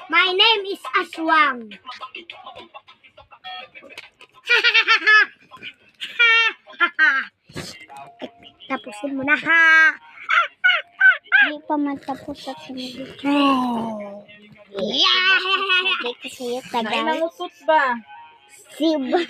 My name is Aswang. Tapusin mo na ha. Di pa matapos at sinigit. Yeah. Di kasi yung tagal. Nangutot ba? Siban.